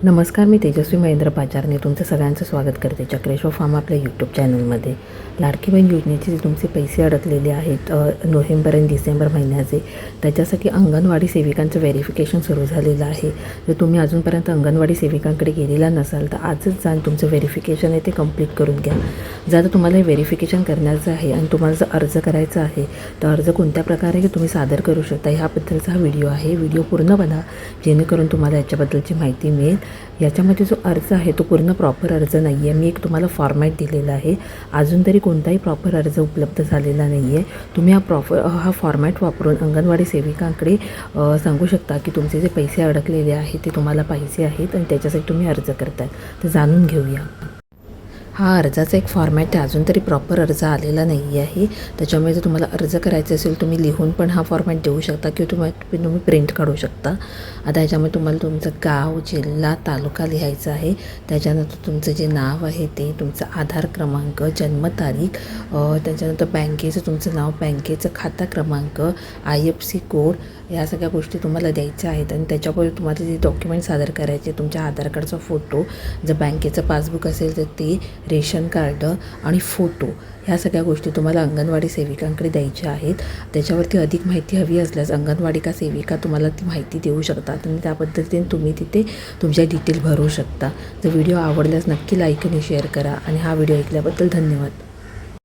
नमस्कार, मी तेजस्वी महेंद्र पाचारने तुमचं सगळ्यांचं स्वागत करते चक्रेश्वर फार्म आपल्या यूट्यूब चॅनलमध्ये. लाडकी बहीण योजनेचे जे तुमचे पैसे अडकलेले आहेत नोव्हेंबर आणि डिसेंबर महिन्याचे, त्याच्यासाठी अंगणवाडी सेविकांचं व्हेरिफिकेशन सुरू झालेलं आहे. जर तुम्ही अजूनपर्यंत अंगणवाडी सेविकांकडे गेलेला नसाल तर आजच जाऊन तुमचं व्हेरिफिकेशन आहे ते कंप्लीट करून घ्या. जर तुम्हाला हे व्हेरिफिकेशन करण्याचं आहे आणि तुम्हाला जर अर्ज करायचा आहे तर अर्ज कोणत्या प्रकारे तुम्ही सादर करू शकता ह्याबद्दलचा हा व्हिडिओ आहे. व्हिडिओ पूर्ण बघा जेणेकरून तुम्हाला याच्याबद्दलची माहिती मिळेल. याच्यामध्ये जो अर्ज आहे तो पूर्ण प्रॉपर अर्ज नाही आहे. मी एक तुम्हाला फॉर्मॅट दिलेला आहे. अजून तरी कोणताही प्रॉपर अर्ज उपलब्ध झालेला नाही आहे. तुम्ही हा फॉर्मॅट वापरून अंगणवाडी सेविकांकडे सांगू शकता की तुमचे जे पैसे अडकलेले आहेत ते तुम्हाला पाहिजे आहेत आणि त्याच्यासाठी तुम्ही अर्ज करताय. तर जाणून घेऊया. हा अर्जाचा एक फॉर्मॅट आहे. अजून तरी प्रॉपर अर्ज आलेला नाही आहे. त्याच्यामुळे जर तुम्हाला अर्ज करायचा असेल तुम्ही लिहून पण हा फॉर्मॅट देऊ शकता किंवा तुम्ही प्रिंट काढू शकता. आता ह्याच्यामध्ये तुम्हाला तुमचं गाव, जिल्हा, तालुका लिहायचं आहे. त्याच्यानंतर तुमचं जे नाव आहे ते, तुमचा आधार क्रमांक, जन्मतारीख, त्याच्यानंतर बँकेचं तुमचं नाव, बँकेचं खाता क्रमांक, IFSC कोड, या सगळ्या गोष्टी तुम्हाला द्यायच्या आहेत. आणि त्याच्यापुढे तुम्हाला जे डॉक्युमेंट सादर करायचे, तुमच्या आधार कार्डचा फोटो, जर बँकेचं पासबुक असेल तर ते, रेशन कार्ड आणि फोटो, ह्या सगळ्या गोष्टी तुम्हाला अंगणवाडी सेविकांकडे द्यायच्या आहेत. त्याच्यावरती अधिक माहिती हवी असल्यास अंगणवाडी सेविका तुम्हाला ती माहिती देऊ शकतात आणि त्या पद्धतीने तुम्ही तिथे तुमच्या डिटेल भरू शकता. जर व्हिडिओ आवडल्यास नक्की लाईक आणि शेअर करा आणि हा व्हिडिओ ऐकल्याबद्दल धन्यवाद.